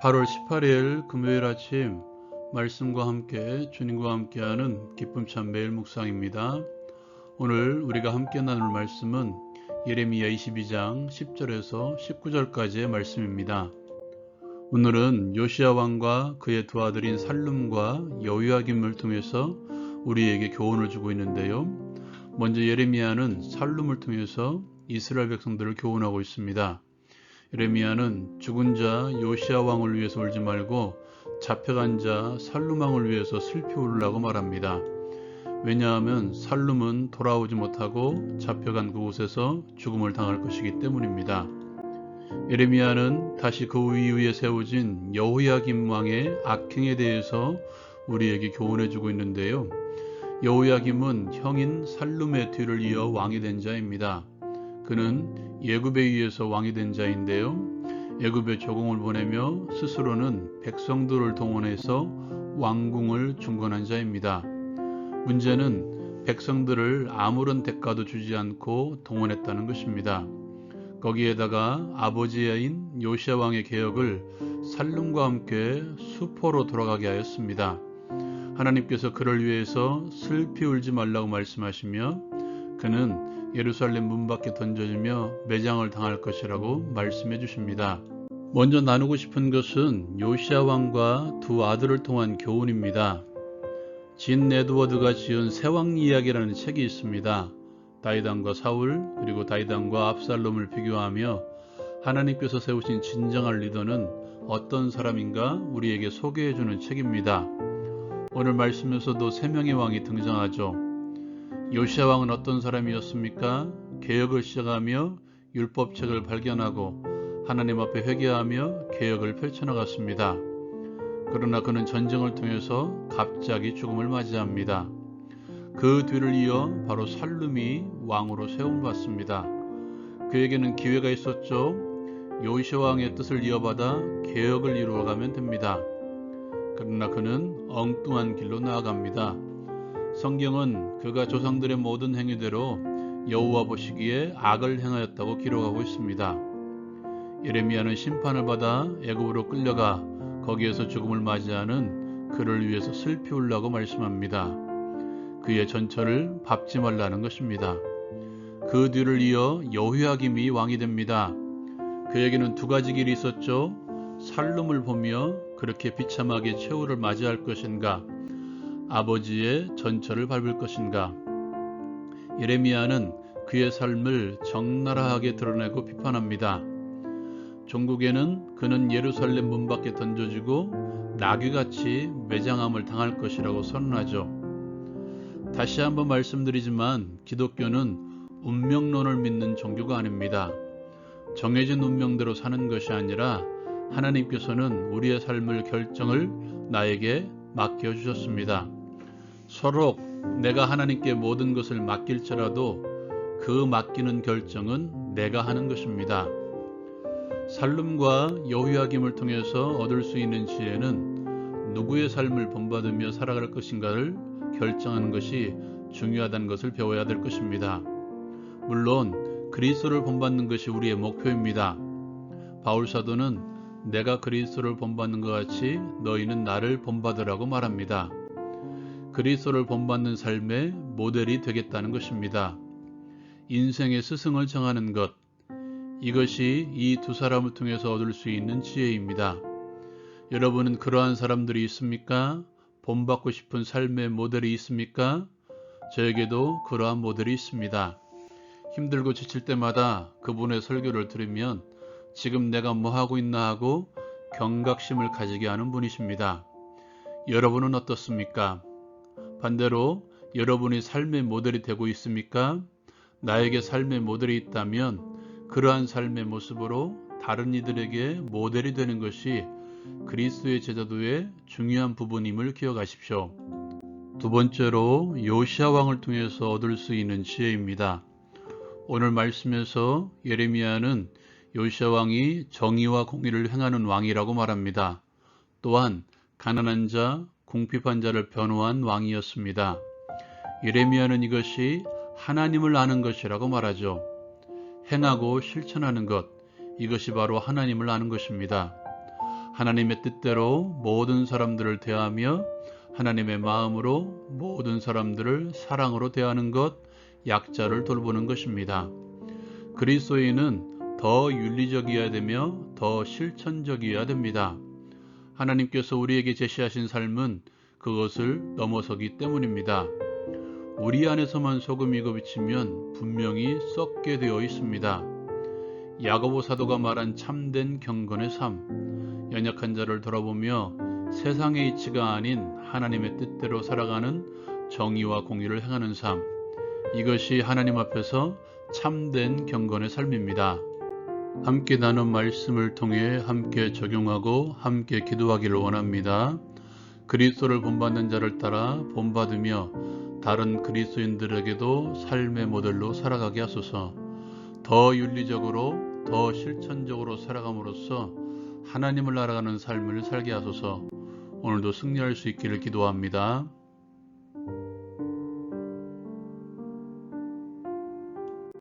8월 18일 금요일 아침 말씀과 함께 주님과 함께하는 기쁨찬 매일 묵상입니다. 오늘 우리가 함께 나눌 말씀은 예레미야 22장 10절에서 19절까지의 말씀입니다. 오늘은 요시야 왕과 그의 두 아들인 살룸과 여호야김을 통해서 우리에게 교훈을 주고 있는데요. 먼저 예레미야는 살룸을 통해서 이스라엘 백성들을 교훈하고 있습니다. 예레미야는 죽은 자 요시야 왕을 위해서 울지 말고 잡혀간 자 살룸 왕을 위해서 슬피 울라고 말합니다. 왜냐하면 살룸은 돌아오지 못하고 잡혀간 그곳에서 죽음을 당할 것이기 때문입니다. 예레미야는 다시 그 이후에 세워진 여호야김 왕의 악행에 대해서 우리에게 교훈해주고 있는데요. 여호야김은 형인 살룸의 뒤를 이어 왕이 된 자입니다. 그는 예굽에 의해서 왕이 된 자인데요. 예굽에 조공을 보내며 스스로는 백성들을 동원해서 왕궁을 중건한 자입니다. 문제는 백성들을 아무런 대가도 주지 않고 동원했다는 것입니다. 거기에다가 아버지인 요시야 왕의 개혁을 살룸과 함께 수포로 돌아가게 하였습니다. 하나님께서 그를 위해서 슬피 울지 말라고 말씀하시며 그는 예루살렘 문 밖에 던져지며 매장을 당할 것이라고 말씀해 주십니다. 먼저 나누고 싶은 것은 요시야 왕과 두 아들을 통한 교훈입니다. 진 에드워드가 지은 세왕 이야기라는 책이 있습니다. 다윗 왕과 사울 그리고 다윗 왕과 압살롬을 비교하며 하나님께서 세우신 진정한 리더는 어떤 사람인가 우리에게 소개해주는 책입니다. 오늘 말씀에서도 세 명의 왕이 등장하죠. 요시야 왕은 어떤 사람이었습니까? 개혁을 시작하며 율법책을 발견하고 하나님 앞에 회개하며 개혁을 펼쳐나갔습니다. 그러나 그는 전쟁을 통해서 갑자기 죽음을 맞이합니다. 그 뒤를 이어 바로 살룸이 왕으로 세움받습니다. 그에게는 기회가 있었죠. 요시야 왕의 뜻을 이어받아 개혁을 이루어가면 됩니다. 그러나 그는 엉뚱한 길로 나아갑니다. 성경은 그가 조상들의 모든 행위대로 여호와 보시기에 악을 행하였다고 기록하고 있습니다. 예레미야는 심판을 받아 애굽으로 끌려가 거기에서 죽음을 맞이하는 그를 위해서 슬피 울라고 말씀합니다. 그의 전처를 밟지 말라는 것입니다. 그 뒤를 이어 여호야김이 왕이 됩니다. 그에게는 두 가지 길이 있었죠. 살룸을 보며 그렇게 비참하게 최후를 맞이할 것인가, 아버지의 전처를 밟을 것인가. 예레미야는 그의 삶을 적나라하게 드러내고 비판합니다. 종국에는 그는 예루살렘 문 밖에 던져지고 나귀같이 매장함을 당할 것이라고 선언하죠. 다시 한번 말씀드리지만 기독교는 운명론을 믿는 종교가 아닙니다. 정해진 운명대로 사는 것이 아니라 하나님께서는 우리의 삶을 결정을 나에게 맡겨주셨습니다. 서로 내가 하나님께 모든 것을 맡길지라도 그 맡기는 결정은 내가 하는 것입니다. 살룸과 여호야김을 통해서 얻을 수 있는 지혜는 누구의 삶을 본받으며 살아갈 것인가를 결정하는 것이 중요하다는 것을 배워야 될 것입니다. 물론 그리스도를 본받는 것이 우리의 목표입니다. 바울 사도는 내가 그리스도를 본받는 것 같이 너희는 나를 본받으라고 말합니다. 그리스도를 본받는 삶의 모델이 되겠다는 것입니다. 인생의 스승을 정하는 것, 이것이 이 두 사람을 통해서 얻을 수 있는 지혜입니다. 여러분은 그러한 사람들이 있습니까? 본받고 싶은 삶의 모델이 있습니까? 저에게도 그러한 모델이 있습니다. 힘들고 지칠 때마다 그분의 설교를 들으면 지금 내가 뭐 하고 있나 하고 경각심을 가지게 하는 분이십니다. 여러분은 어떻습니까? 반대로 여러분이 삶의 모델이 되고 있습니까? 나에게 삶의 모델이 있다면 그러한 삶의 모습으로 다른 이들에게 모델이 되는 것이 그리스도의 제자도의 중요한 부분임을 기억하십시오. 두 번째로 요시야 왕을 통해서 얻을 수 있는 지혜입니다. 오늘 말씀에서 예레미야는 요시야 왕이 정의와 공의를 행하는 왕이라고 말합니다. 또한 가난한 자, 궁핍한 자를 변호한 왕이었습니다. 예레미야는 이것이 하나님을 아는 것이라고 말하죠. 행하고 실천하는 것, 이것이 바로 하나님을 아는 것입니다. 하나님의 뜻대로 모든 사람들을 대하며 하나님의 마음으로 모든 사람들을 사랑으로 대하는 것, 약자를 돌보는 것입니다. 그리스도인은 더 윤리적이어야 되며 더 실천적이어야 됩니다. 하나님께서 우리에게 제시하신 삶은 그것을 넘어서기 때문입니다. 우리 안에서만 소금이고 비치면 분명히 썩게 되어 있습니다. 야고보 사도가 말한 참된 경건의 삶, 연약한 자를 돌아보며 세상의 이치가 아닌 하나님의 뜻대로 살아가는 정의와 공의를 행하는 삶, 이것이 하나님 앞에서 참된 경건의 삶입니다. 함께 나눈 말씀을 통해 함께 적용하고 함께 기도하기를 원합니다. 그리스도를 본받는 자를 따라 본받으며 다른 그리스도인들에게도 삶의 모델로 살아가게 하소서. 더 윤리적으로 더 실천적으로 살아감으로써 하나님을 알아가는 삶을 살게 하소서. 오늘도 승리할 수 있기를 기도합니다.